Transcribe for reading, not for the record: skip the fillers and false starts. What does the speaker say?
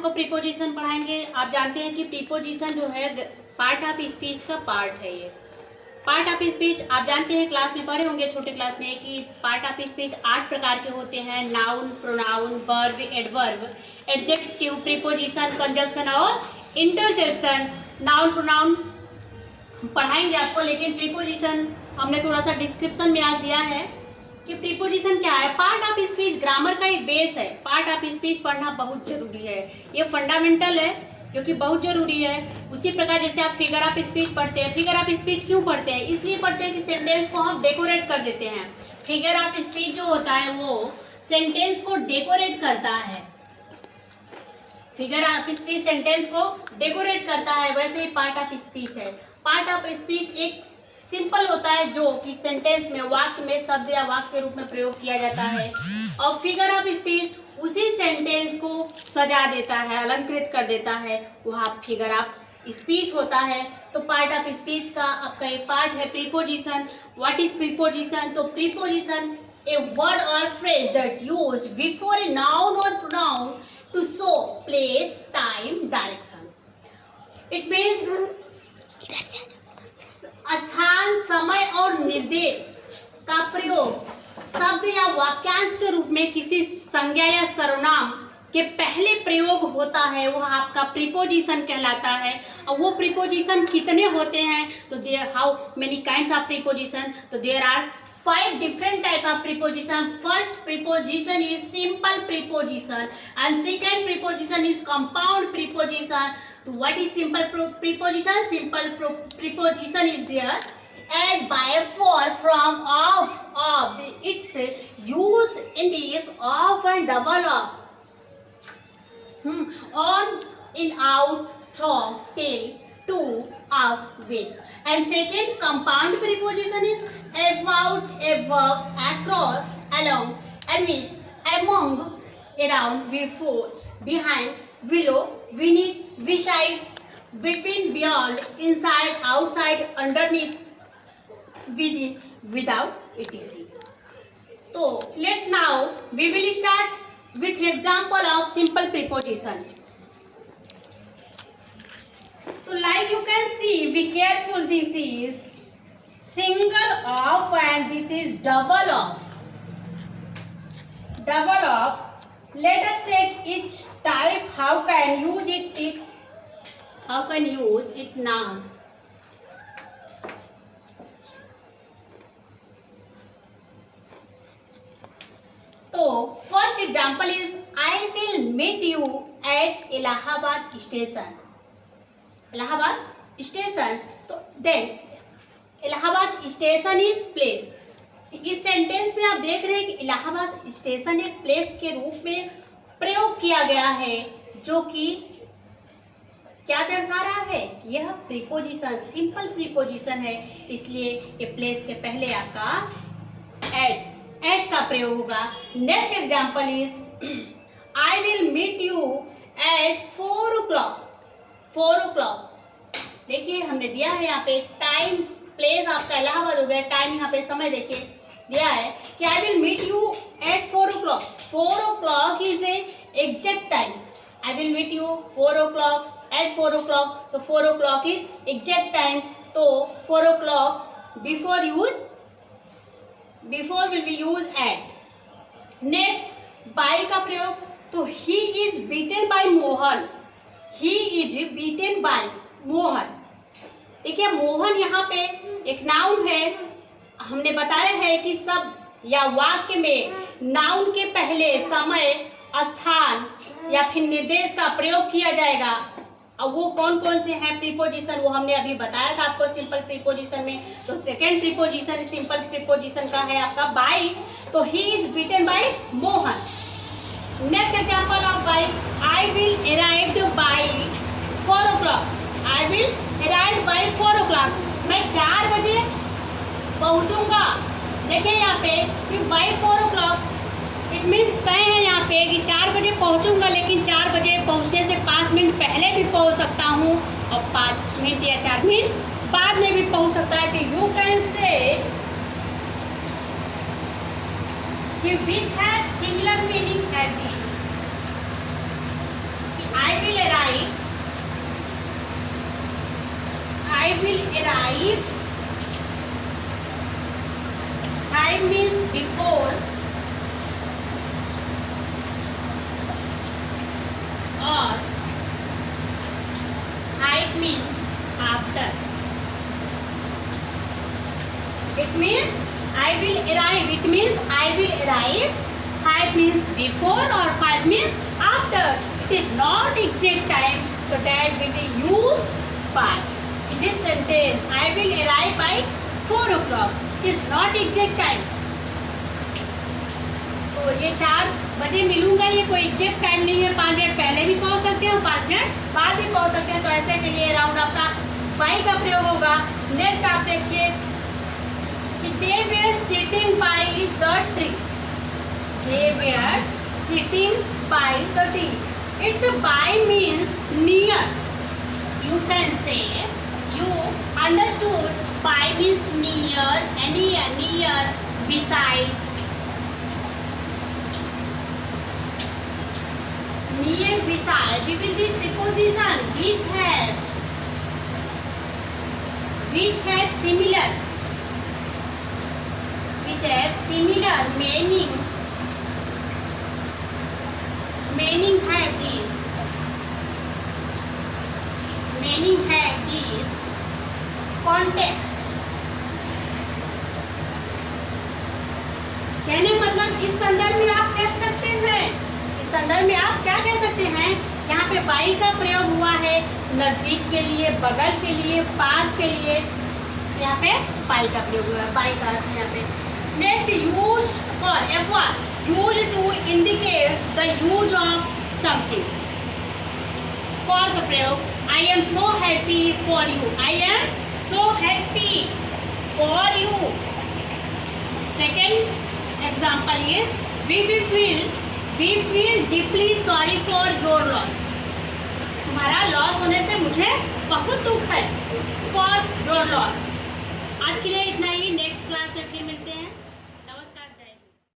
आपको प्रीपोजिशन पढ़ाएंगे। आप जानते हैं कि प्रीपोजिशन जो है पार्ट ऑफ स्पीच का पार्ट है। ये पार्ट ऑफ स्पीच आप जानते हैं, क्लास में पढ़े होंगे छोटे क्लास में, कि पार्ट ऑफ स्पीच 8 प्रकार के होते हैं। Noun, pronoun, verb, adverb, adjective, preposition, conjunction और इंटरजेक्शन। नाउन प्रोनाउन पढ़ाएंगे आपको, लेकिन प्रीपोजिशन हमने थोड़ा सा डिस्क्रिप्शन में आज दिया है कि प्रीपोजिशन क्या है। पार्ट ऑफ स्पीच ग्रामर का एक बेस है। पार्ट ऑफ स्पीच पढ़ना बहुत जरूरी है, ये फंडामेंटल है जो कि बहुत जरूरी है। उसी प्रकार जैसे आप फिगर ऑफ स्पीच पढ़ते हैं। फिगर ऑफ स्पीच क्यों पढ़ते हैं? इसलिए पढ़ते हैं कि सेंटेंस को हम डेकोरेट कर देते हैं। फिगर ऑफ स्पीच जो होता है वो सेंटेंस को डेकोरेट करता है। फिगर ऑफ स्पीच सेंटेंस को डेकोरेट करता है, वैसे ही पार्ट ऑफ स्पीच है। पार्ट ऑफ स्पीच एक सिंपल होता है जो कि सेंटेंस में, वाक्य में शब्द या वाक्य के रूप में प्रयोग किया जाता है, और फिगर ऑफ स्पीच उसी सेंटेंस को सजा देता है, अलंकृत कर देता है, वह फिगर ऑफ स्पीच होता है। तो पार्ट ऑफ स्पीच का आपका एक पार्ट है प्रीपोजिशन। What is preposition? तो preposition a word or phrase that use before a noun or pronoun to show place, time, direction. It means स्थान, समय और निर्देश का प्रयोग शब्द या वाक्यांश के रूप में किसी संज्ञा या सर्वनाम के पहले प्रयोग होता है, वह आपका प्रीपोजिशन कहलाता है। और वो प्रीपोजिशन कितने होते हैं? तो there how many kinds of preposition? तो there are 5 different type of preposition. First preposition is simple preposition and second preposition is compound preposition. So what is simple preposition? Simple preposition is there add by, for, from, of. It's used in this of and double of. On, in, out, from, till, to, of, with. And second compound preposition is about, above, across, along, amidst, among, around, before, behind, below, beneath, beside, between, beyond, inside, outside, underneath, within, without, etc. So let's now we will start with example of simple preposition. So like you can see, be careful, this is single of and this is double of. Double of. Let us take each type. How can use it? How can use it now? तो first example is I will meet you at Allahabad station. Allahabad station, तो then Allahabad station is place. इस sentence में आप देख रहे हैं कि Allahabad station एक प्लेस के रूप में प्रयोग किया गया है, जो कि क्या दर्शा रहा है? यह प्रीपोजिशन सिंपल प्रीपोजिशन है, इसलिए ये प्लेस के पहले आपका एट का प्रयोग होगा। Next example is I will meet you at 4 o'clock। देखिए हमने दिया है यहाँ पे टाइम, प्लेस आपका इलाहाबाद हो गया, टाइम यहाँ पे समय देखिए दिया है कि I will meet you at 4 o'clock। 4 o'clock is a exact time. I will meet you 4 o'clock at 4 o'clock, तो 4 o'clock इज एग्जैक्ट टाइम। तो 4 o'clock before will be use at. Next by का प्रयोग, तो he is beaten by Mohan. He is beaten by Mohan. देखिए मोहन यहाँ पे एक noun है। हमने बताया है कि शब्द या वाक्य में नाउन के पहले समय, स्थान या फिर निर्देश का प्रयोग किया जाएगा। अब वो कौन कौन से हैं प्रीपोजिशन, वो हमने अभी बताया था आपको सिंपल प्रीपोजिशन में। तो सेकेंड प्रीपोजिशन सिंपल प्रीपोजिशन का है आपका बाय। तो he is beaten by Mohan. Next example of by, I will arrive by 4 o'clock। I will arrive by 4 o'clock। मैं 4 बजे पहुंचूंगा। देखिए यहाँ पे कि बाय 4 o'clock इट मीन्स तय है यहाँ पे कि 4 बजे पहुँचूंगा, लेकिन 4 बजे पहुँचने से 5 मिनट पहले भी पहुँच सकता हूँ और 5 मिनट या 4 मिनट बाद में भी पहुँच सकता है। कि यू कैन से कि which has similar meaning as this. I I will arrive. 5 means before or 5 means after. It means I will arrive. It means I will arrive. 5 means before or 5 means after. It is not exact time, so that we will use by. In this sentence, I will arrive by 4 o'clock. It is not exact time. तो ये 4 बजे मिलूंगा, ये कोई exact time नहीं है। 5 minute पहले भी पहुंच सकते हैं, 5 मिनट बाद भी पहुंच सकते हैं। तो ऐसे के लिए राउंड आपका बाई का प्रयोग होगा। नेक्स्ट आप देखिए, they were sitting by the tree. They were sitting by the tree. It's by means near. You can say, you understood by means near, near, beside. Near, beside. We will use preposition which have similar. Which have similar meaning. Meaning have these. Meaning have these. Context. कहने मतलब इस संदर्भ में आप कह सकते हैं, इस संदर्भ में आप क्या कह सकते हैं, यहाँ पे बाई का प्रयोग हुआ है नजदीक के लिए, बगल के लिए, पास के लिए। यहाँ पे बाई का प्रयोग हुआ है, बाई का अर्थ यहाँ पे। Next, used for F1, used to indicate the use of something. For the प्रयोग, I am so happy for you. I am so happy for you. Second example is we feel deeply sorry for your loss. तुम्हारा loss होने से मुझे बहुत दुख है। For your loss. आज के लिए इतना ही, नेक्स्ट क्लास में फिर मिलते हैं।